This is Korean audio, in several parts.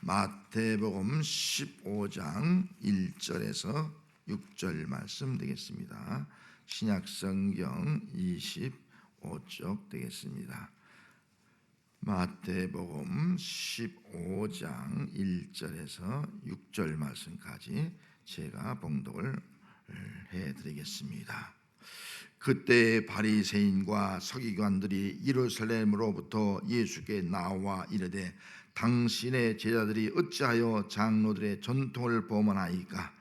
마태복음 15장 1절에서 6절 말씀 되겠습니다. 신약성경 25쪽 되겠습니다. 마태복음 15장 1절에서 6절 말씀까지 제가 봉독을 해드리겠습니다. 그때 바리새인과 서기관들이 예루살렘으로부터 예수께 나와 이르되 당신의 제자들이 어찌하여 장로들의 전통을 범하나이까?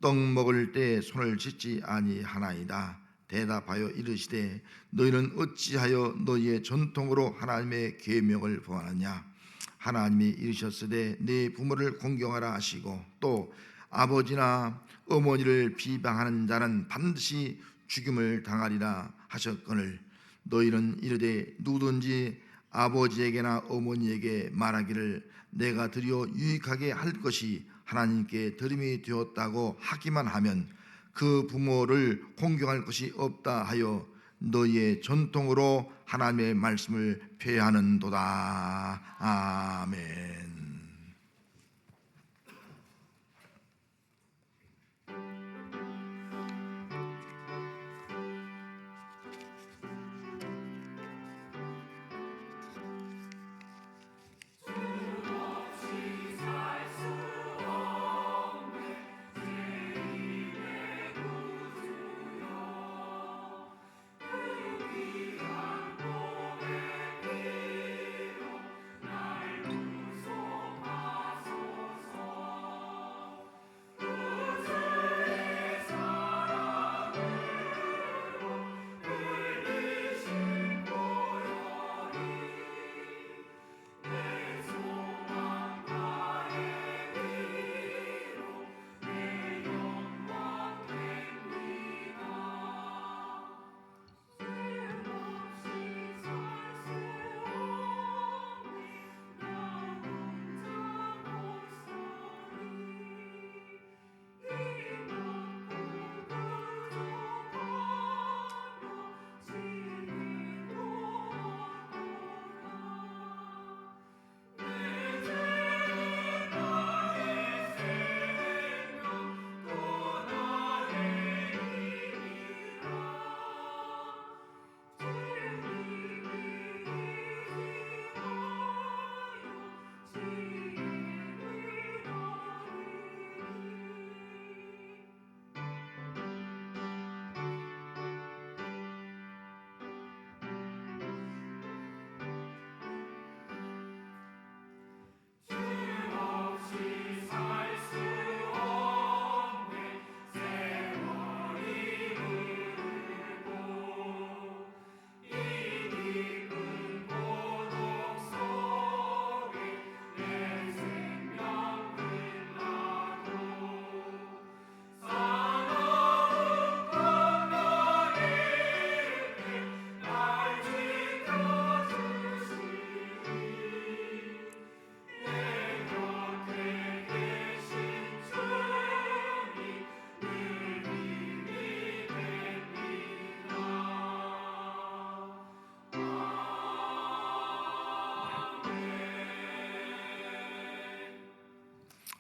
떡 먹을 때 손을 씻지 아니하나이다. 대답하여 이르시되 너희는 어찌하여 너희의 전통으로 하나님의 계명을 범하느냐? 하나님이 이르셨으되 네 부모를 공경하라 하시고 또 아버지나 어머니를 비방하는 자는 반드시 죽임을 당하리라 하셨거늘 너희는 이르되 누구든지 아버지에게나 어머니에게 말하기를 내가 드려 유익하게 할 것이 하나님께 드림이 되었다고 하기만 하면 그 부모를 공경할 것이 없다 하여 너희의 전통으로 하나님의 말씀을 폐하는도다. 아멘.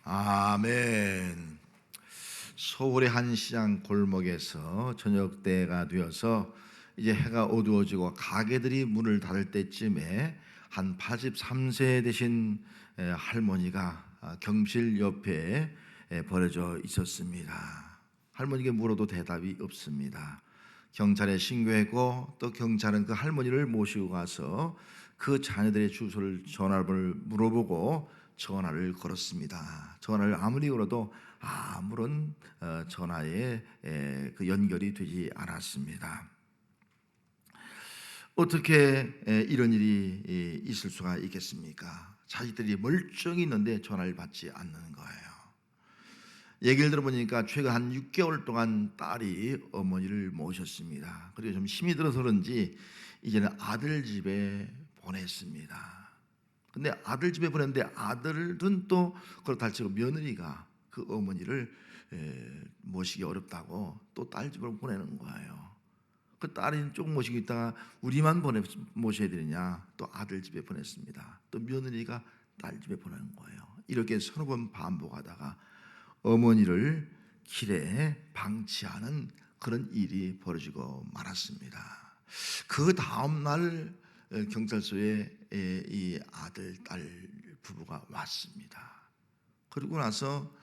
아멘. 서울의 한 시장 골목에서 저녁 때가 되어서 이제 해가 어두워지고 가게들이 문을 닫을 때쯤에 한 83세 되신 할머니가 경실 옆에 버려져 있었습니다. 할머니에게 물어도 대답이 없습니다. 경찰에 신고했고 또 경찰은 그 할머니를 모시고 가서 그 자녀들의 주소를 전화번호를 물어보고 전화를 걸었습니다. 전화를 아무리 걸어도 아무런 전화에 그 연결이 되지 않았습니다. 어떻게 이런 일이 있을 수가 있겠습니까? 자식들이 멀쩡히 있는데 전화를 받지 않는 거예요. 얘기를 들어보니까 최근 한 6개월 동안 딸이 어머니를 모셨습니다. 그리고 좀 힘이 들어서 그런지 이제는 아들 집에 보냈습니다. 근데 아들 집에 보냈는데 아들은 또 그렇다 치고 며느리가 그 어머니를 모시기 어렵다고 또 딸 집으로 보내는 거예요. 그 딸이 조금 모시고 있다가 우리만 모셔야 되느냐 또 아들 집에 보냈습니다. 또 며느리가 딸 집에 보내는 거예요. 이렇게 서너 번 반복하다가 어머니를 길에 방치하는 그런 일이 벌어지고 말았습니다. 그 다음 날 경찰서에 이 아들, 딸 부부가 왔습니다. 그리고 나서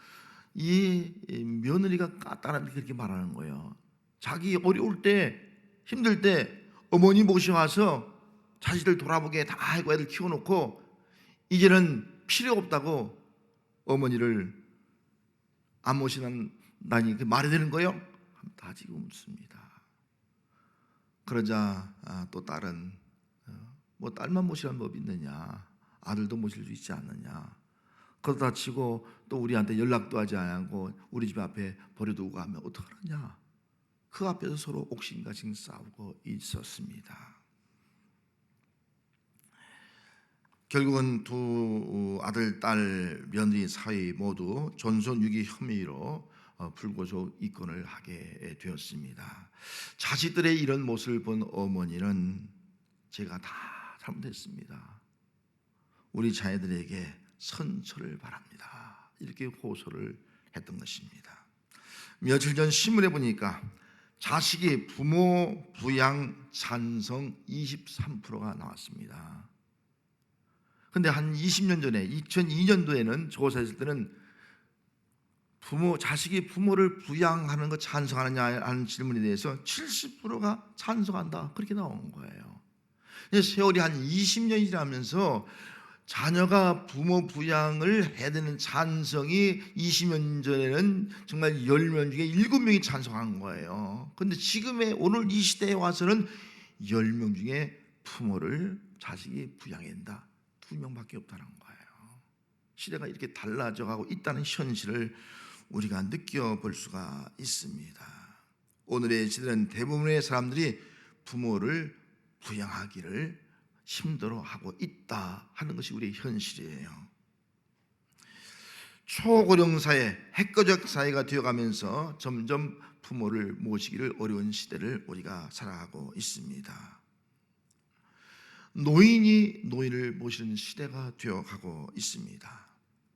이 며느리가 까딱하게 그렇게 말하는 거예요. 자기 어려울 때, 힘들 때 어머니 모시 와서 자식들 돌아보게 다 하고 애들 키워놓고 이제는 필요 없다고 어머니를 안 모시다니 그 말이 되는 거예요? 다지고 묻습니다. 그러자 또 딸은 뭐 딸만 모시라는 법이 있느냐, 아들도 모실 수 있지 않느냐, 그러다 치고 또 우리한테 연락도 하지 않고 우리 집 앞에 버려두고 가면 어떡하느냐, 그 앞에서 서로 옥신각신 싸우고 있었습니다. 결국은 두 아들, 딸, 며느리 사이 모두 존속유기 혐의로 불구속 입건을 하게 되었습니다. 자식들의 이런 모습을 본 어머니는 제가 다 잘못했습니다. 우리 자녀들에게 선처를 바랍니다. 이렇게 호소를 했던 것입니다. 며칠 전 신문에 보니까 자식이 부모 부양 찬성 23%가 나왔습니다. 근데 한 20년 전에 2002년도에는 조사했을 때는 자식이 부모를 부양하는 것 찬성하느냐 하는 질문에 대해서 70%가 찬성한다 그렇게 나온 거예요. 세월이 한 20년이 지나면서 자녀가 부모 부양을 해야 되는 찬성이 20년 전에는 정말 10명 중에 7명이 찬성한 거예요. 그런데 지금의 오늘 이 시대에 와서는 10명 중에 부모를 자식이 부양해야 된다 2명밖에 없다는 거예요. 시대가 이렇게 달라져가고 있다는 현실을 우리가 느껴볼 수가 있습니다. 오늘의 시대는 대부분의 사람들이 부모를 부양하기를 힘들어하고 있다 하는 것이 우리의 현실이에요. 초고령 사회, 핵가족 사회가 되어가면서 점점 부모를 모시기를 어려운 시대를 우리가 살아가고 있습니다. 노인이 노인을 모시는 시대가 되어가고 있습니다.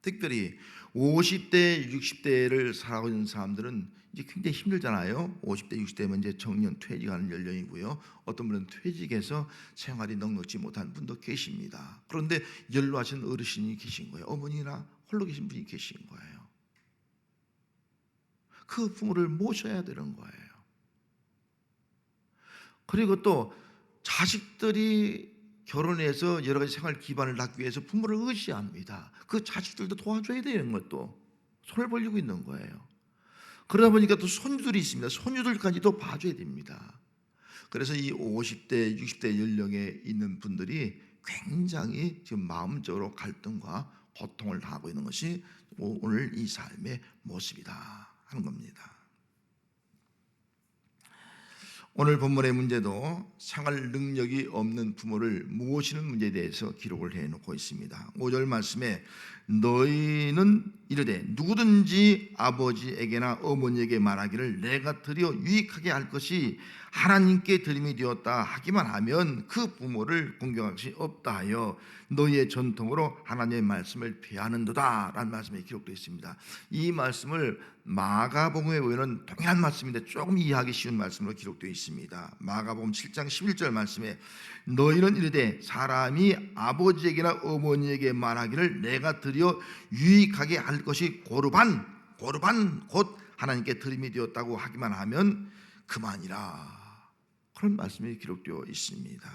특별히 50대, 60대를 살아가고 있는 사람들은 이제 굉장히 힘들잖아요. 50대, 60대면 이제 정년 퇴직하는 연령이고요. 어떤 분은 퇴직해서 생활이 넉넉지 못한 분도 계십니다. 그런데 연로하신 어르신이 계신 거예요. 어머니나 홀로 계신 분이 계신 거예요. 그 부모를 모셔야 되는 거예요. 그리고 또 자식들이 결혼해서 여러 가지 생활 기반을 낳기 위해서 부모를 의지합니다. 그 자식들도 도와줘야 되는 것도 손을 벌리고 있는 거예요. 그러다 보니까 또 손주들이 있습니다. 손주들까지도 봐줘야 됩니다. 그래서 이 50대, 60대 연령에 있는 분들이 굉장히 지금 마음적으로 갈등과 고통을 당하고 있는 것이 오늘 이 삶의 모습이다 하는 겁니다. 오늘 본문의 문제도 생활 능력이 없는 부모를 모시는 문제에 대해서 기록을 해놓고 있습니다. 5절 말씀에 너희는 이르되 누구든지 아버지에게나 어머니에게 말하기를 내가 드려 유익하게 할 것이 하나님께 드림이 되었다 하기만 하면 그 부모를 공경할 것이 없다 하여 너희의 전통으로 하나님의 말씀을 폐하는도다 라는 말씀이 기록되어 있습니다. 이 말씀을 마가복음에 보이는 동일한 말씀인데 조금 이해하기 쉬운 말씀으로 기록되어 있습니다. 마가복음 7장 11절 말씀에 너희는 이르되 사람이 아버지에게나 어머니에게 말하기를 내가 드려 유익하게 할 것이 고르반 곧 하나님께 드림이 되었다고 하기만 하면 그만이라 그런 말씀이 기록되어 있습니다.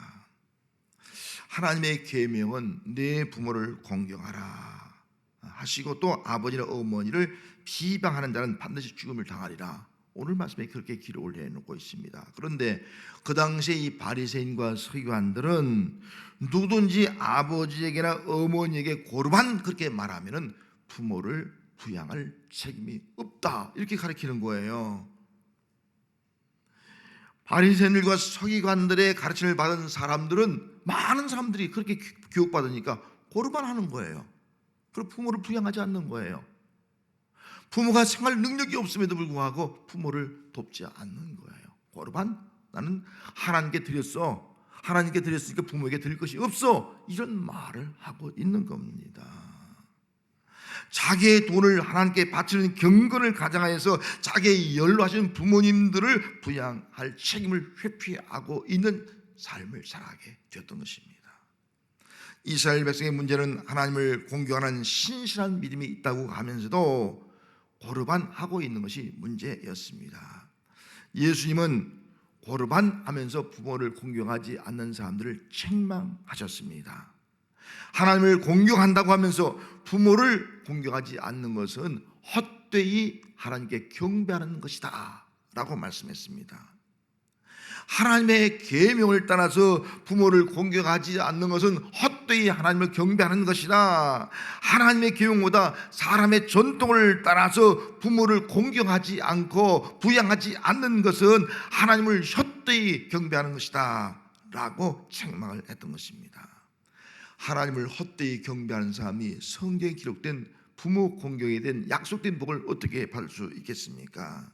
하나님의 계명은 내 부모를 공경하라 하시고 또 아버지나 어머니를 비방하는 자는 반드시 죽음을 당하리라. 오늘 말씀에 그렇게 기록을 해놓고 있습니다. 그런데 그 당시에 이 바리새인과 서기관들은 누구든지 아버지에게나 어머니에게 고르반 그렇게 말하면은 부모를 부양할 책임이 없다 이렇게 가르치는 거예요. 바리새인들과 서기관들의 가르침을 받은 사람들은 많은 사람들이 그렇게 교육받으니까 고르반 하는 거예요. 그리고 부모를 부양하지 않는 거예요. 부모가 생활 능력이 없음에도 불구하고 부모를 돕지 않는 거예요. 고르반 나는 하나님께 드렸어. 하나님께 드렸으니까 부모에게 드릴 것이 없어. 이런 말을 하고 있는 겁니다. 자기의 돈을 하나님께 바치는 경건을 가장하여서 자기의 연로하신 부모님들을 부양할 책임을 회피하고 있는 삶을 살아가게 되었던 것입니다. 이스라엘 백성의 문제는 하나님을 공경하는 신실한 믿음이 있다고 하면서도 고르반하고 있는 것이 문제였습니다. 예수님은 고르반하면서 부모를 공경하지 않는 사람들을 책망하셨습니다. 하나님을 공경한다고 하면서 부모를 공경하지 않는 것은 헛되이 하나님께 경배하는 것이다 라고 말씀했습니다. 하나님의 계명을 따라서 부모를 공경하지 않는 것은 헛되이 하나님을 경배하는 것이다. 하나님의 계명보다 사람의 전통을 따라서 부모를 공경하지 않고 부양하지 않는 것은 하나님을 헛되이 경배하는 것이다 라고 책망을 했던 것입니다. 하나님을 헛되이 경배하는 사람이 성경에 기록된 부모 공경에 대한 약속된 복을 어떻게 받을 수 있겠습니까?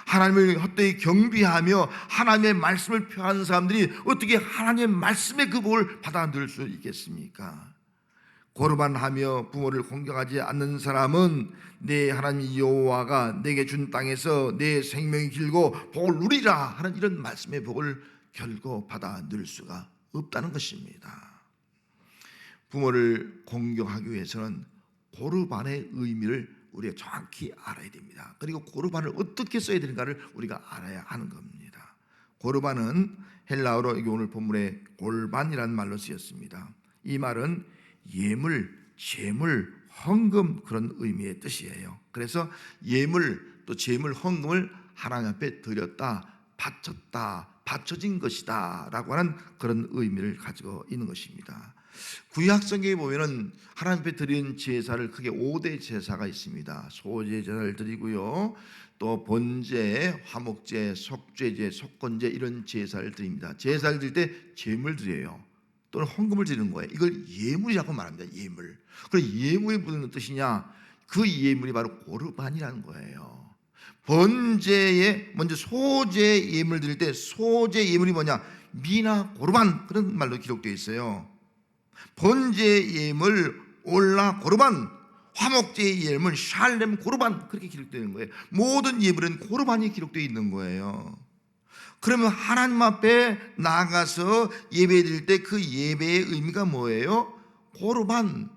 하나님을 헛되이 경배하며 하나님의 말씀을 표하는 사람들이 어떻게 하나님의 말씀의 그 복을 받아 누릴 수 있겠습니까? 고르반하며 부모를 공경하지 않는 사람은 내 하나님 여호와가 내게 준 땅에서 내 생명이 길고 복을 누리라 하는 이런 말씀의 복을 결코 받아 누릴 수가 없다는 것입니다. 부모를 공경하기 위해서는 고르반의 의미를 우리가 정확히 알아야 됩니다. 그리고 고르반을 어떻게 써야 되는가를 우리가 알아야 하는 겁니다. 고르반은 헬라어로 오늘 본문에 골반이라는 말로 쓰였습니다. 이 말은 예물, 제물, 헌금 그런 의미의 뜻이에요. 그래서 예물 또 제물, 헌금을 하나님 앞에 드렸다, 바쳤다, 바쳐진 것이다 라고 하는 그런 의미를 가지고 있는 것입니다. 구약 성경에 보면은 하나님 앞에 드린 제사를 크게 5대 제사가 있습니다. 소제 제사를 드리고요, 또 번제, 화목제, 속죄제, 속건제 이런 제사를 드립니다. 제사를 드릴 때 제물 드려요. 또는 헌금을 드리는 거예요. 이걸 예물이라고 말합니다. 예물. 그럼 예물이 무슨 뜻이냐? 그 예물이 바로 고르반이라는 거예요. 번제에 먼저 소제 예물 드릴 때 소제 예물이 뭐냐? 미나 고르반 그런 말로 기록되어 있어요. 번제 예물 올라 고르반, 화목제 예물 샬렘 고르반 그렇게 기록되는 거예요. 모든 예물은 고르반이 기록되어 있는 거예요. 그러면 하나님 앞에 나가서 예배 드릴 때 그 예배의 의미가 뭐예요? 고르반,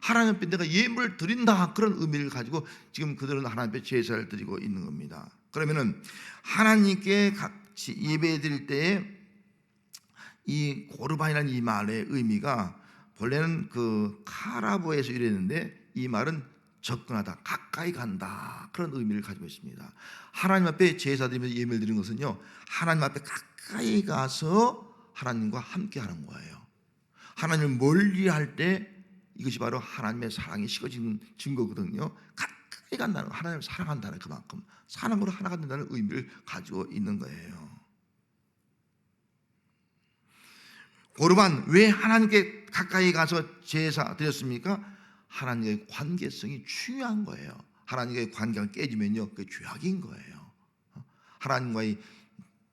하나님 앞에 내가 예물을 드린다 그런 의미를 가지고 지금 그들은 하나님 앞에 제사를 드리고 있는 겁니다. 그러면은 하나님께 같이 예배 드릴 때에 이 고르반이라는 이 말의 의미가 본래는 그 카라보에서 이랬는데 이 말은 접근하다, 가까이 간다 그런 의미를 가지고 있습니다. 하나님 앞에 제사 드리면서 예물 드리는 것은요, 하나님 앞에 가까이 가서 하나님과 함께 하는 거예요. 하나님을 멀리 할 때 이것이 바로 하나님의 사랑이 식어지는 증거거든요. 가까이 간다는, 하나님을 사랑한다는 그만큼 사랑으로 하나가 된다는 의미를 가지고 있는 거예요. 고르반, 왜 하나님께 가까이 가서 제사 드렸습니까? 하나님의 관계성이 중요한 거예요. 하나님과의 관계가 깨지면요, 그게 죄악인 거예요. 하나님과의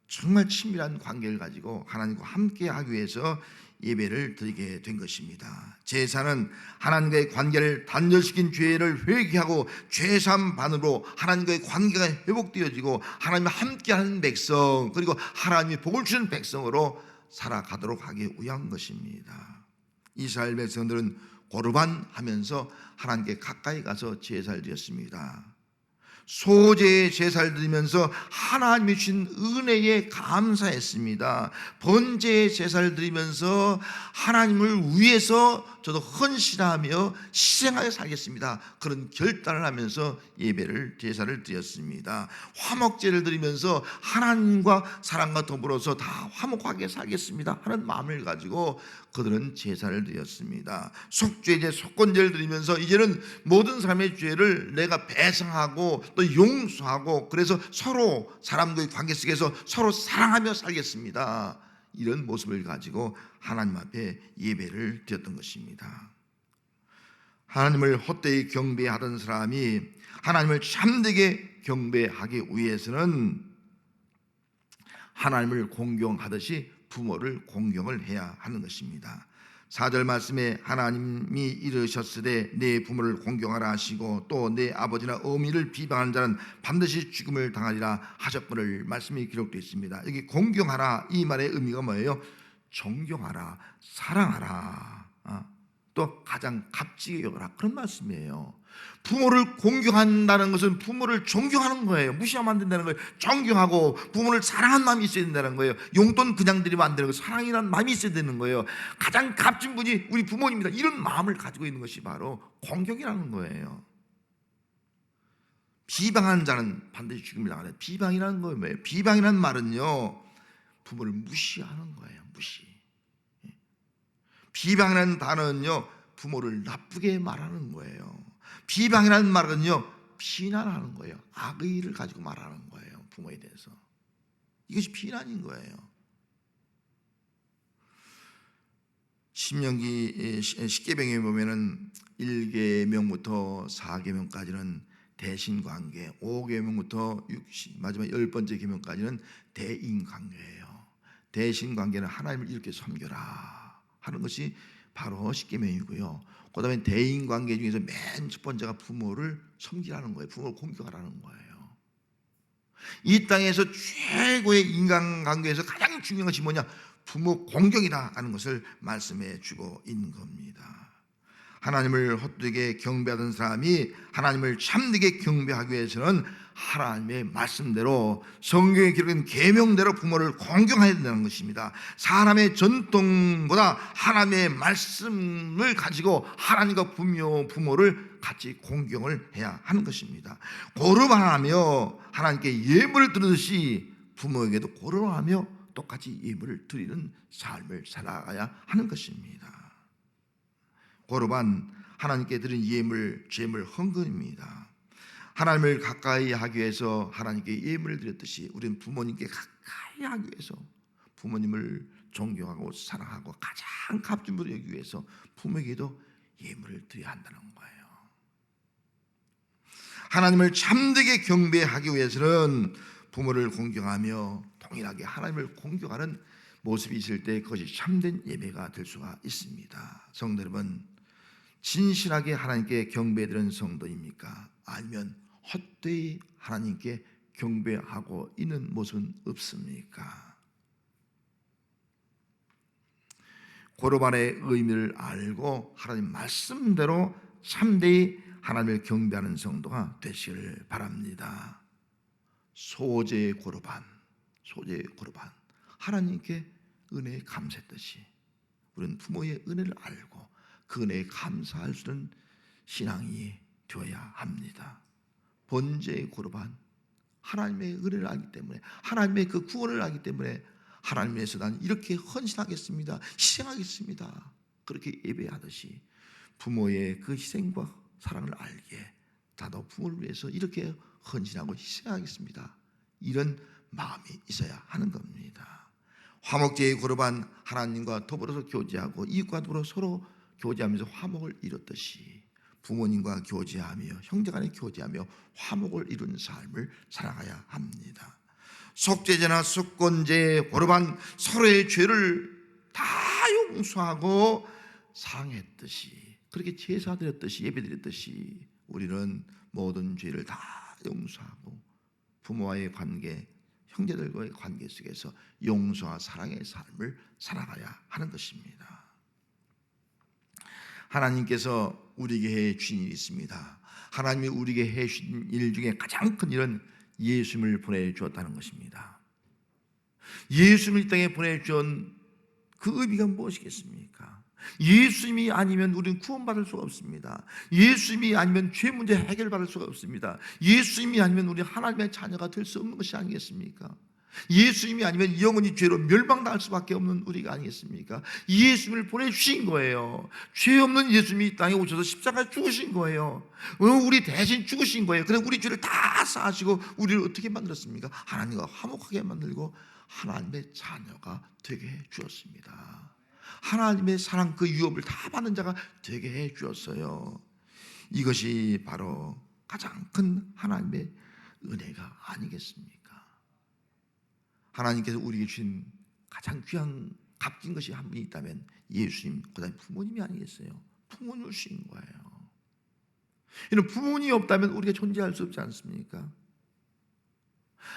정말 친밀한 관계를 가지고 하나님과 함께 하기 위해서 예배를 드리게 된 것입니다. 제사는 하나님과의 관계를 단절시킨 죄를 회개하고 죄사함 받음으로 하나님과의 관계가 회복되어지고 하나님과 함께하는 백성, 그리고 하나님이 복을 주는 백성으로 살아가도록 하기 위한 것입니다. 이스라엘 백성들은 고르반 하면서 하나님께 가까이 가서 제사를 드렸습니다. 소제의 제사를 드리면서 하나님이 주신 은혜에 감사했습니다. 번제의 제사를 드리면서 하나님을 위해서 저도 헌신하며 희생하여 살겠습니다, 그런 결단을 하면서 예배를 제사를 드렸습니다. 화목제를 드리면서 하나님과 사랑과 더불어서 다 화목하게 살겠습니다 하는 마음을 가지고 그들은 제사를 드렸습니다. 속죄제, 속건제를 드리면서 이제는 모든 사람의 죄를 내가 배상하고 또 용서하고 그래서 서로 사람들의 관계 속에서 서로 사랑하며 살겠습니다, 이런 모습을 가지고 하나님 앞에 예배를 드렸던 것입니다. 하나님을 헛되이 경배하던 사람이 하나님을 참되게 경배하기 위해서는 하나님을 공경하듯이 부모를 공경을 해야 하는 것입니다. 4절 말씀에 하나님이 이르셨으되 내 부모를 공경하라 하시고 또 내 아버지나 어미를 비방하는 자는 반드시 죽음을 당하리라 하셨거늘 말씀이 기록되어 있습니다. 여기 공경하라 이 말의 의미가 뭐예요? 존경하라, 사랑하라, 또 가장 값지게 여겨라, 그런 말씀이에요. 부모를 공경한다는 것은 부모를 존경하는 거예요. 무시하면 안 된다는 거예요. 존경하고 부모를 사랑하는 마음이 있어야 된다는 거예요. 용돈 그냥 드리면 안 되는 거예요. 사랑이라는 마음이 있어야 되는 거예요. 가장 값진 분이 우리 부모님이다, 이런 마음을 가지고 있는 것이 바로 공경이라는 거예요. 비방하는 자는 반드시 죽음을 당하는, 비방이라는 거예요. 뭐예요? 비방이라는 말은요, 부모를 무시하는 거예요. 무시. 비방이라는 단어는요, 부모를 나쁘게 말하는 거예요. 비방이라는 말은요, 비난하는 거예요. 악의를 가지고 말하는 거예요. 부모에 대해서. 이것이 비난인 거예요. 신명기 10계명에 보면은 1계명부터 4계명까지는 대신관계, 5계명부터 마지막 10번째 계명까지는 대인관계예요. 대신관계는 하나님을 이렇게 섬겨라 하는 것이 바로 10계명이고요. 그 다음에 대인관계 중에서 맨 첫 번째가 부모를 섬기라는 거예요. 부모를 공경하라는 거예요. 이 땅에서 최고의 인간관계에서 가장 중요한 것이 뭐냐? 부모 공경이다 하는 것을 말씀해 주고 있는 겁니다. 하나님을 헛되게 경배하던 사람이 하나님을 참되게 경배하기 위해서는 하나님의 말씀대로, 성경에 기록된 계명대로 부모를 공경해야 된다는 것입니다. 사람의 전통보다 하나님의 말씀을 가지고 하나님과 부모를 같이 공경을 해야 하는 것입니다. 고름하며 하나님께 예물을 드리듯이 부모에게도 고름하며 똑같이 예물을 드리는 삶을 살아가야 하는 것입니다. 고르반, 하나님께 드린 예물, 제물 헌금입니다. 하나님을 가까이 하기 위해서 하나님께 예물을 드렸듯이 우리는 부모님께 가까이 하기 위해서, 부모님을 존경하고 사랑하고 가장 값진 분을 여기기 위해서 부모에게도 예물을 드려야 한다는 거예요. 하나님을 참되게 경배하기 위해서는 부모를 공경하며 동일하게 하나님을 공경하는 모습이 있을 때 그것이 참된 예배가 될 수가 있습니다. 성도 여러분, 진실하게 하나님께 경배드리는 성도입니까? 아니면 헛되이 하나님께 경배하고 있는 모습은 없습니까? 고르반의 의미를 알고 하나님 말씀대로 참되이 하나님을 경배하는 성도가 되시길 바랍니다. 소재 고르반, 소재 고르반, 하나님께 은혜에 감사했듯이 우리는 부모의 은혜를 알고 그 은혜에 감사할 수 있는 신앙이 되어야 합니다. 번제의 고르반, 하나님의 은혜를 알기 때문에, 하나님의 그 구원을 알기 때문에 하나님 위해서 난 이렇게 헌신하겠습니다, 희생하겠습니다, 그렇게 예배하듯이 부모의 그 희생과 사랑을 알기에 나도 부모를 위해서 이렇게 헌신하고 희생하겠습니다, 이런 마음이 있어야 하는 겁니다. 화목제의 고르반, 하나님과 더불어서 교제하고 이웃과 더불어 서로 교제하면서 화목을 이뤘듯이 부모님과 교제하며 형제간에 교제하며 화목을 이루는 삶을 살아가야 합니다. 속죄제나 속건제, 고르반, 서로의 죄를 다 용서하고 사랑했듯이, 그렇게 제사 드렸듯이, 예배 드렸듯이 우리는 모든 죄를 다 용서하고 부모와의 관계, 형제들과의 관계 속에서 용서와 사랑의 삶을 살아가야 하는 것입니다. 하나님께서 우리에게 해 주신 일이 있습니다. 하나님이 우리에게 해 주신 일 중에 가장 큰 일은 예수님을 보내주었다는 것입니다. 예수님을 이 땅에 보내주온 그 의미가 무엇이겠습니까? 예수님이 아니면 우리는 구원받을 수가 없습니다. 예수님이 아니면 죄 문제 해결받을 수가 없습니다. 예수님이 아니면 우리 하나님의 자녀가 될 수 없는 것이 아니겠습니까? 예수님이 아니면 영원히 죄로 멸망당할 수밖에 없는 우리가 아니겠습니까? 예수님을 보내주신 거예요. 죄 없는 예수님이 이 땅에 오셔서 십자가에 죽으신 거예요. 우리 대신 죽으신 거예요. 그래서 우리 죄를 다 사하시고 우리를 어떻게 만들었습니까? 하나님과 화목하게 만들고 하나님의 자녀가 되게 해 주었습니다. 하나님의 사랑, 그 유업을 다 받는 자가 되게 해 주었어요. 이것이 바로 가장 큰 하나님의 은혜가 아니겠습니까? 하나님께서 우리에게 주신 가장 귀한 값진 것이 한 분이 있다면 예수님, 그다음에 부모님이 아니겠어요? 부모님이신 거예요. 이런 부모님이 없다면 우리가 존재할 수 없지 않습니까?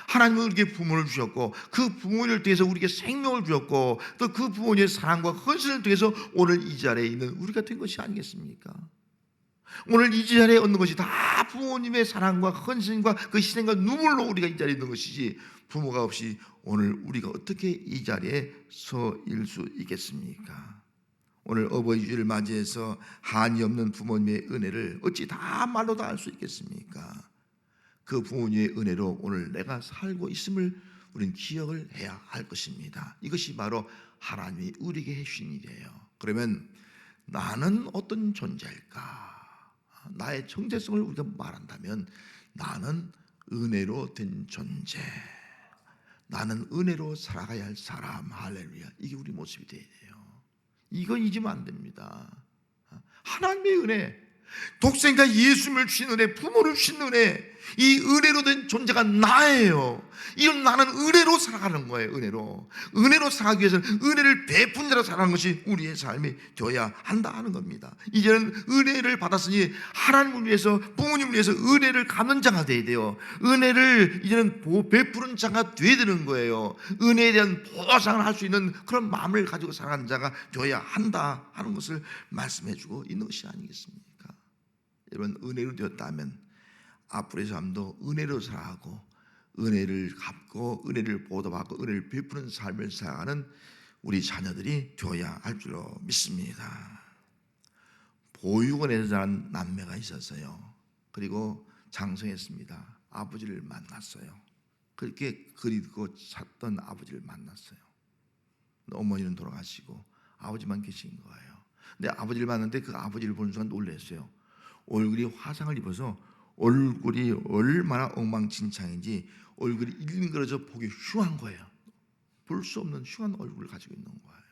하나님은 우리에게 부모를 주셨고 그 부모를 통해서 우리에게 생명을 주셨고 또 그 부모님의 사랑과 헌신을 통해서 오늘 이 자리에 있는 우리가 된 것이 아니겠습니까? 오늘 이 자리에 얻는 것이 다 부모님의 사랑과 헌신과 그 희생과 눈물로 우리가 이 자리에 있는 것이지, 부모가 없이 오늘 우리가 어떻게 이 자리에 서일 수 있겠습니까? 오늘 어버이 주일을 맞이해서 한이 없는 부모님의 은혜를 어찌 다 말로 다 알 수 있겠습니까? 그 부모님의 은혜로 오늘 내가 살고 있음을 우리는 기억을 해야 할 것입니다. 이것이 바로 하나님이 우리에게 해주신 일이에요. 그러면 나는 어떤 존재일까? 나의 정체성을 우리가 말한다면 나는 은혜로 된 존재, 나는 은혜로 살아가야 할 사람. 할렐루야. 이게 우리 모습이 돼야 돼요. 이거 잊으면 안 됩니다. 하나님의 은혜, 독생자 예수님을 주신 은혜, 부모를 주신 은혜, 이 은혜로 된 존재가 나예요. 이건 나는 은혜로 살아가는 거예요. 은혜로 살아가기 위해서는 은혜를 베푼 자로 살아가는 것이 우리의 삶이 되어야 한다 하는 겁니다. 이제는 은혜를 받았으니 하나님을 위해서, 부모님을 위해서 은혜를 갚는 자가 되어야 돼요. 은혜를 이제는 베푸는 자가 되어야 되는 거예요. 은혜에 대한 보상을 할 수 있는 그런 마음을 가지고 살아가는 자가 되어야 한다 하는 것을 말씀해 주고 있는 것이 아니겠습니까? 여러분, 은혜로 되었다면 앞으로의 삶도 은혜로 살아가고 은혜를 갚고 은혜를 보답하고 은혜를 베푸는 삶을 살아가는 우리 자녀들이 되어야 할 줄로 믿습니다. 보육원에서 자란 남매가 있었어요. 그리고 장성했습니다. 아버지를 만났어요. 그렇게 그리고 찾던 아버지를 만났어요. 어머니는 돌아가시고 아버지만 계신 거예요. 근데 아버지를 만났는데 그 아버지를 보는 순간 놀랐어요. 얼굴이 화상을 입어서 얼굴이 얼마나 엉망진창인지 얼굴이 일그러져 보기 흉한 거예요. 볼 수 없는 흉한 얼굴을 가지고 있는 거예요.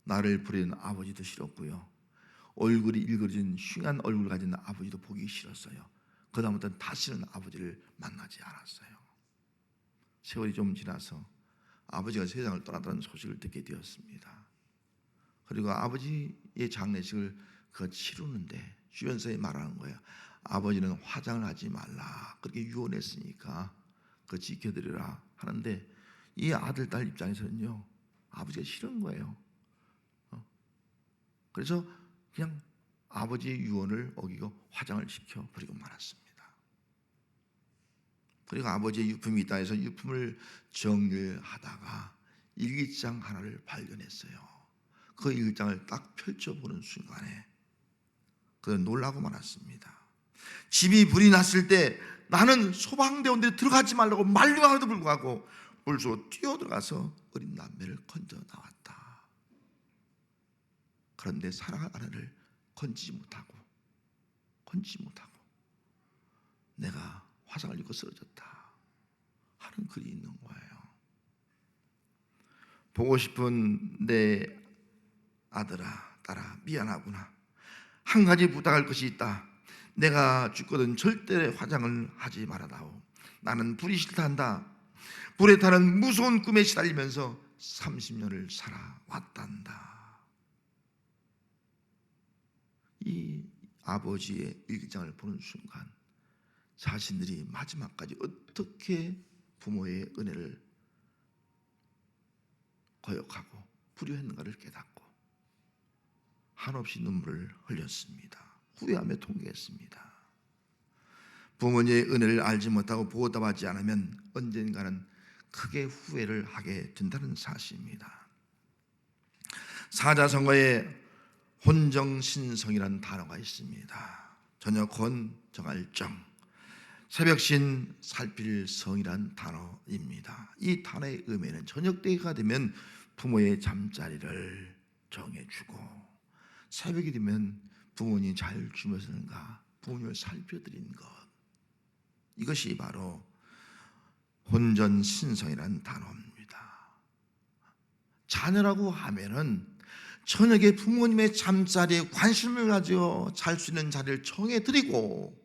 나를 부리는 아버지도 싫었고요, 얼굴이 일그러진 흉한 얼굴을 가진 아버지도 보기 싫었어요. 그다음부터는 다시는 아버지를 만나지 않았어요. 세월이 좀 지나서 아버지가 세상을 떠났다는 소식을 듣게 되었습니다. 그리고 아버지의 장례식을 치르는데 주변사에 말하는 거예요. 아버지는 화장을 하지 말라, 그렇게 유언했으니까 그거 지켜드리라 하는데, 이 아들 딸 입장에서는요, 아버지가 싫은 거예요. 그래서 그냥 아버지의 유언을 어기고 화장을 시켜 버리고 말았습니다. 그리고 아버지의 유품이 있다 해서 유품을 정리하다가 일기장 하나를 발견했어요. 그 일기장을 딱 펼쳐보는 순간에 그는 놀라고 말았습니다. 집이 불이 났을 때 나는 소방대원들이 들어가지 말라고 만류하는데도 불구하고 물속으로 뛰어들어가서 어린 남매를 건져 나왔다. 그런데 사랑할 아내를 건지지 못하고 내가 화상을 입고 쓰러졌다 하는 글이 있는 거예요. 보고 싶은 내 아들아, 딸아, 미안하구나. 한 가지 부탁할 것이 있다. 내가 죽거든 절대 화장을 하지 말아다오. 나는 불이 싫다 한다. 불에 타는 무서운 꿈에 시달리면서 30년을 살아왔단다. 이 아버지의 일기장을 보는 순간 자신들이 마지막까지 어떻게 부모의 은혜를 거역하고 불효했는가를 깨닫고 한없이 눈물을 흘렸습니다. 후회하며 통곡했습니다. 부모님의 은혜를 알지 못하고 보답하지 않으면 언젠가는 크게 후회를 하게 된다는 사실입니다. 사자성어에 혼정신성이라는 단어가 있습니다. 저녁혼 정할 정, 새벽신 살필 성이라는 단어입니다. 이 단어의 의미는 저녁 때가 되면 부모의 잠자리를 정해주고 새벽이 되면 부모님이 잘 주무시는가 부모님을 살펴드리는 것, 이것이 바로 혼전신성이라는 단어입니다. 자녀라고 하면은 저녁에 부모님의 잠자리에 관심을 가지고 잘 수 있는 자리를 정해드리고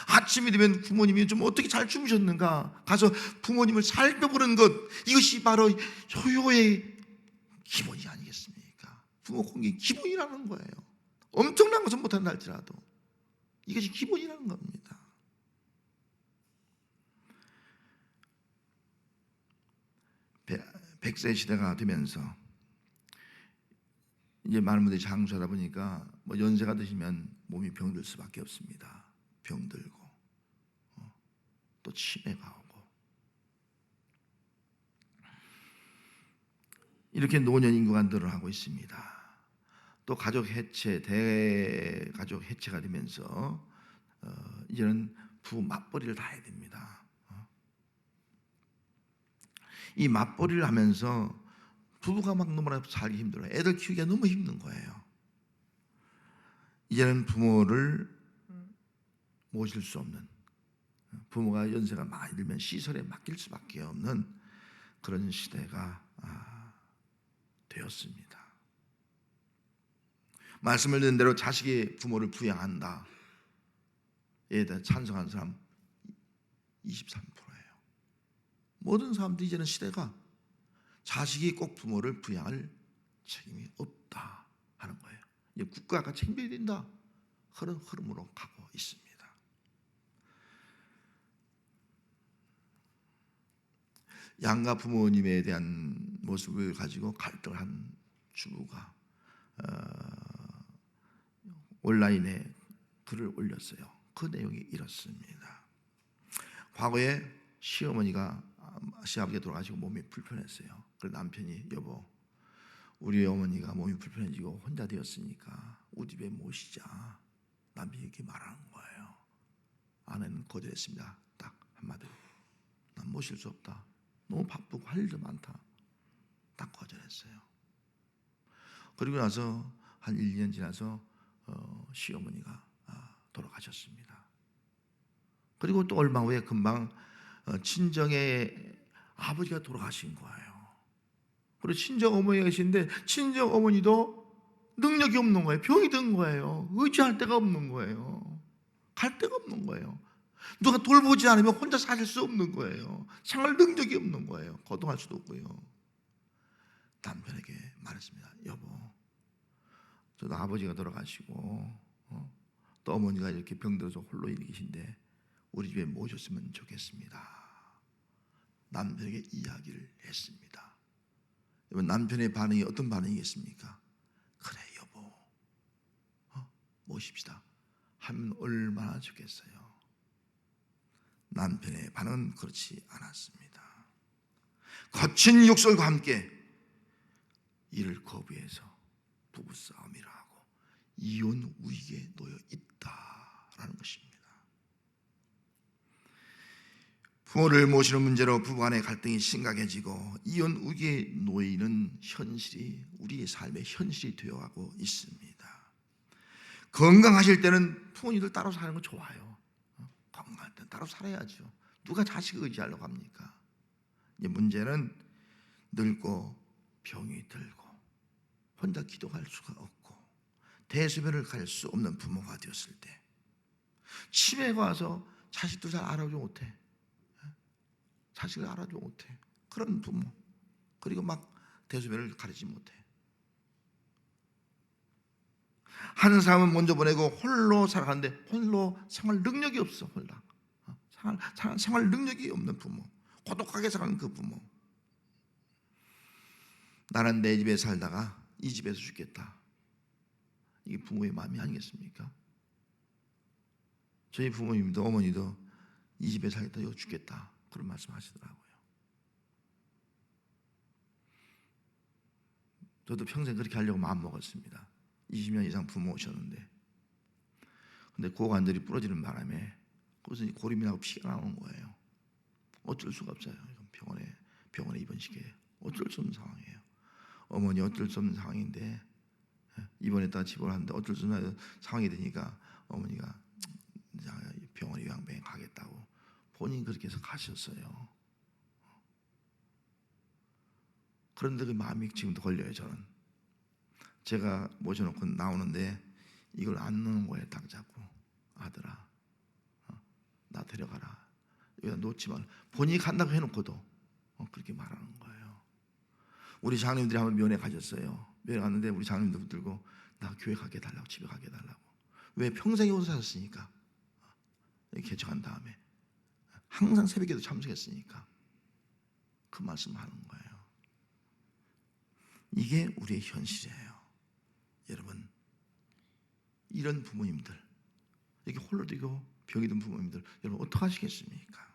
아침이 되면 부모님이 좀 어떻게 잘 주무셨는가 가서 부모님을 살펴보는 것, 이것이 바로 효요의 기본이 아니겠습니까? 부모 공경이 기본이라는 거예요. 엄청난 것은 못한다 할지라도 이것이 기본이라는 겁니다. 백세 시대가 되면서 이제 많은 분들이 장수하다 보니까 뭐 연세가 드시면 몸이 병들 수밖에 없습니다. 병들고 또 치매가 오고 이렇게 노년 인구가 늘어나고 있습니다. 또 가족 해체, 대가족 해체가 되면서 이제는 부부 맞벌이를 다 해야 됩니다. 이 맞벌이를 하면서 부부가 막 너무나 살기 힘들어요. 애들 키우기가 너무 힘든 거예요. 이제는 부모를 모실 수 없는, 부모가 연세가 많이 들면 시설에 맡길 수밖에 없는 그런 시대가 되었습니다. 말씀을 듣는 대로 자식이 부모를 부양한다에 대해 찬성하는 사람 23%예요. 모든 사람들이 이제는 시대가 자식이 꼭 부모를 부양할 책임이 없다 하는 거예요. 이제 국가가 책임져야 된다, 그런 흐름으로 가고 있습니다. 양가 부모님에 대한 모습을 가지고 갈등을 한 주부가 온라인에 글을 올렸어요. 그 내용이 이렇습니다. 과거에 시어머니가 시아버지가 돌아가시고 몸이 불편했어요. 그래서 남편이 여보, 우리 어머니가 몸이 불편해지고 혼자 되었으니까 우리 집에 모시자. 남편이 이렇게 말하는 거예요. 아내는 거절했습니다. 딱 한마디로, 난 모실 수 없다. 너무 바쁘고 할 일도 많다. 딱 거절했어요. 그리고 나서 한 1년 지나서 시어머니가 돌아가셨습니다. 그리고 또 얼마 후에 금방 친정의 아버지가 돌아가신 거예요. 그리고 친정 어머니가 계신데 친정 어머니도 능력이 없는 거예요. 병이 든 거예요. 의지할 데가 없는 거예요. 갈 데가 없는 거예요. 누가 돌보지 않으면 혼자 사실 수 없는 거예요. 생활 능력이 없는 거예요. 거동할 수도 없고요. 남편에게 말했습니다. 여보, 저도 아버지가 돌아가시고 또 어머니가 이렇게 병들어서 홀로 계신데 우리 집에 모셨으면 좋겠습니다. 남편에게 이야기를 했습니다. 여러분, 남편의 반응이 어떤 반응이겠습니까? 그래 여보, 모십시다 하면 얼마나 좋겠어요. 남편의 반응은 그렇지 않았습니다. 거친 욕설과 함께 이를 거부해서 부부싸움이라 하고 이혼 위기에 놓여 있다라는 것입니다. 부모를 모시는 문제로 부부간의 갈등이 심각해지고 이혼 위기에 놓이는 현실이 우리의 삶의 현실이 되어가고 있습니다. 건강하실 때는 부모님들 따로 사는 거 좋아요. 건강할 때는 따로 살아야죠. 누가 자식 의지하려고 합니까? 이제 문제는 늙고 병이 들고 혼자 기도할 수가 없고 대소변을 갈 수 없는 부모가 되었을 때, 치매가 와서 자식도 잘 알아주지 못해, 자식을 알아주지 못해, 그런 부모, 그리고 막 대소변을 가리지 못해. 한 사람은 먼저 보내고 홀로 살아가는데 홀로 생활 능력이 없어. 홀라 생활 능력이 없는 부모, 고독하게 살아가는 그 부모. 나는 내 집에 살다가 이 집에서 죽겠다. 이게 부모의 마음이 아니겠습니까? 저희 부모님도 어머니도 이 집에 살겠다, 여기 죽겠다, 그런 말씀하시더라고요. 저도 평생 그렇게 하려고 마음먹었습니다. 20년 이상 부모 오셨는데, 근데 고관절이 부러지는 바람에 거기서 고림이 나고 피가 나오는 거예요. 어쩔 수가 없어요. 병원에 입원시켜요. 어쩔 수 없는 상황이에요. 어머니 어쩔 수 없는 상황인데 입원했다가 집원하는데 어쩔 수 없는 상황이 되니까 어머니가 병원에 요양병에 가겠다고 본인이 그렇게 해서 가셨어요. 그런데 그 마음이 지금도 걸려요. 저는 제가 모셔놓고 나오는데 이걸 안 넣는 거예요. 딱 잡고, 아들아, 데려가라. 여기다 놓지 말라. 본인이 간다고 해놓고도 그렇게 말하는 거예요. 우리 장로님들이 한번 면회 가셨어요. 면회 갔는데 우리 장로님들 붙들고 나 교회 가게 해달라고, 집에 가게 해달라고. 왜? 평생 여기서 사셨으니까. 개척한 다음에 항상 새벽에도 참석했으니까 그 말씀하는 거예요. 이게 우리의 현실이에요. 여러분, 이런 부모님들, 이렇게 홀로 되고 병이 든 부모님들, 여러분 어떡하시겠습니까?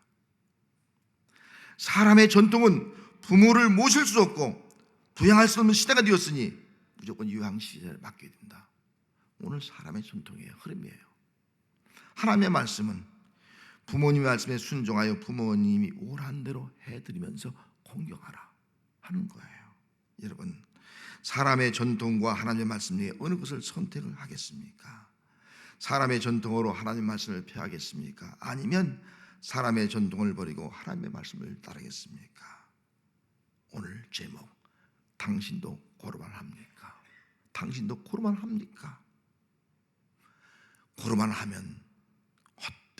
사람의 전통은 부모를 모실 수 없고 부양할 수 없는 시대가 되었으니 무조건 유양시설을 맡겨야 된다. 오늘 사람의 전통이에요. 흐름이에요. 하나님의 말씀은 부모님의 말씀에 순종하여 부모님이 오란 대로 해드리면서 공경하라 하는 거예요. 여러분, 사람의 전통과 하나님의 말씀 중에 어느 것을 선택을 하겠습니까? 사람의 전통으로 하나님의 말씀을 폐하겠습니까? 아니면 사람의 전통을 버리고 하나님의 말씀을 따르겠습니까? 오늘 제목, 당신도 고르만 합니까? 당신도 고르만 합니까? 고르만 하면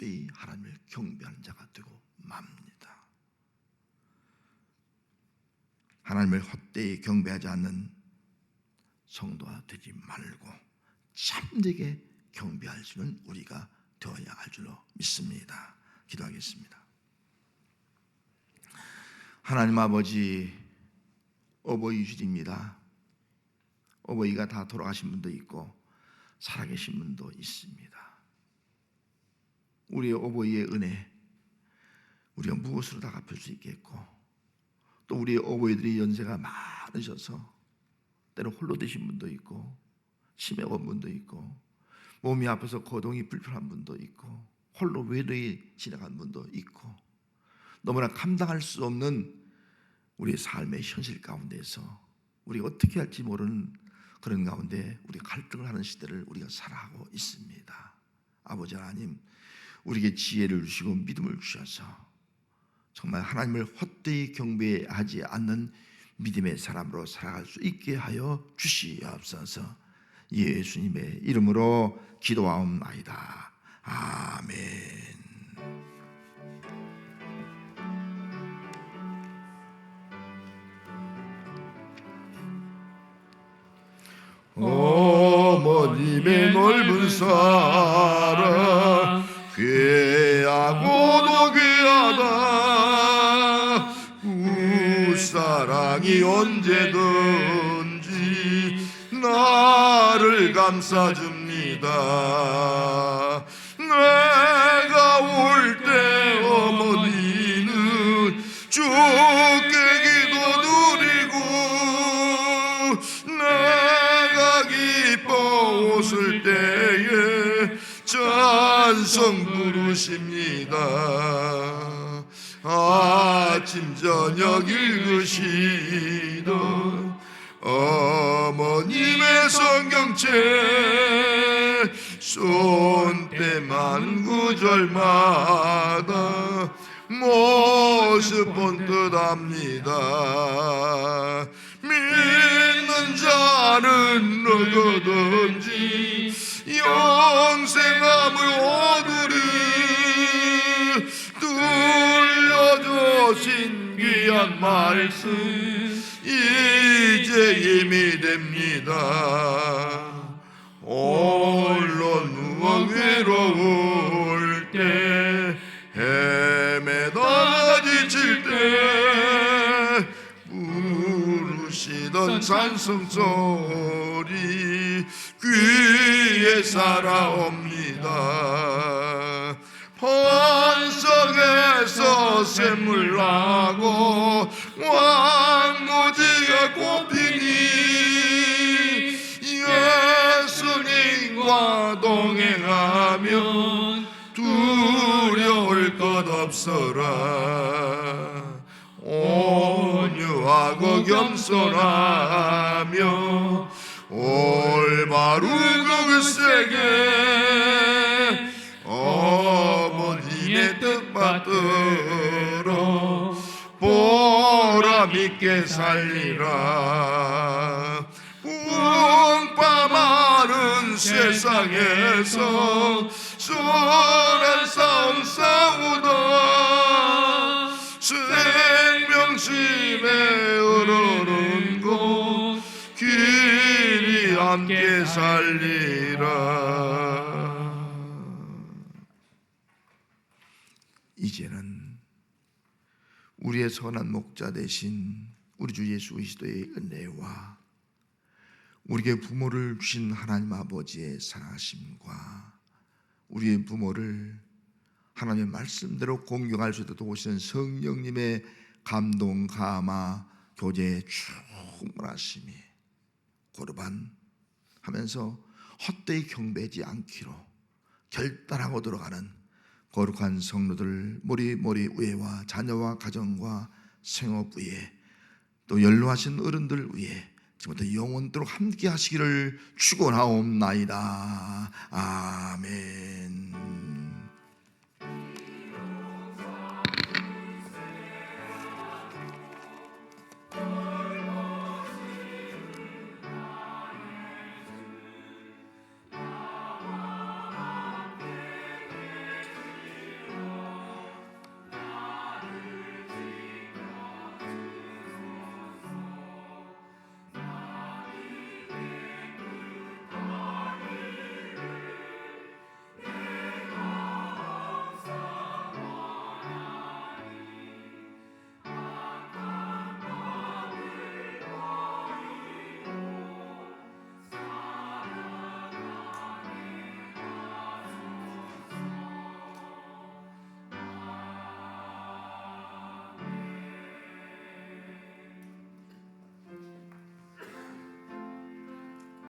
헛되이 하나님을 경배하는 자가 되고 맙니다. 하나님을 헛되이 경배하지 않는 성도가 되지 말고 참되게 경배할 수는 우리가 되어야 할 줄로 믿습니다. 기도하겠습니다. 하나님 아버지, 어버이 주일입니다. 어버이가 다 돌아가신 분도 있고 살아계신 분도 있습니다. 우리의 어버이의 은혜, 우리가 무엇으로 다 갚을 수 있겠고, 또 우리의 어버이들이 연세가 많으셔서 때로 홀로 되신 분도 있고, 치매가 온 분도 있고, 몸이 아파서 거동이 불편한 분도 있고, 홀로 외로이 지나간 분도 있고, 너무나 감당할 수 없는 우리의 삶의 현실 가운데서 우리가 어떻게 할지 모르는 그런 가운데 우리가 갈등을 하는 시대를 우리가 살아가고 있습니다. 아버지 하나님, 우리에게 지혜를 주시고 믿음을 주셔서 정말 하나님을 헛되이 경배하지 않는 믿음의 사람으로 살아갈 수 있게 하여 주시옵소서. 예수님의 이름으로 기도하옵나이다. 아멘. 어머님의 넓은 사랑 귀하고도 귀하다. 사랑이 언제든지 나를 감싸줍니다. 내가 올 때 어머니는 주께 기도 드리고, 내가 기뻐 웃을 때에 찬송 부르십니다. 아침 저녁 읽으시던 어머님의 성경책 손때만 구절마다 모습 본듯 합니다. 믿는 자는 누구든지 영생함을 얻으리. 들려주신 귀한 말씀 이제 이미 됩니다. 홀로 누워 괴로울 때, 헤매다가 지칠 때 부르시던 찬송소리 귀에 살아옵니다. 반석에서 샘물 나고 왕무지가 꽃피니 예수님과 동행하면 두려울 것 없어라. 온유하고 겸손하며 올바르고 글쎄게 어머니의 뜻받들어 보람있게 살리라. 풍파 많은 세상에서 선한 싸움 싸우다 생명심에 흐르는 곳 길이 함께 살리라. 이제는 우리의 선한 목자 되신 우리 주 예수 그리스도의 은혜와 우리에게 부모를 주신 하나님 아버지의 사랑하심과 우리의 부모를 하나님의 말씀대로 공경할 수 있도록 도우시는 성령님의 감동, 감화, 교제에 충만하심이 고르반하면서 헛되이 경배하지 않기로 결단하고 들어가는 거룩한 성도들 모리모리 위에와 자녀와 가정과 생업 위에 또 연로하신 어른들 위에 지금부터 영원토록 함께 하시기를 축원하옵나이다. 아멘.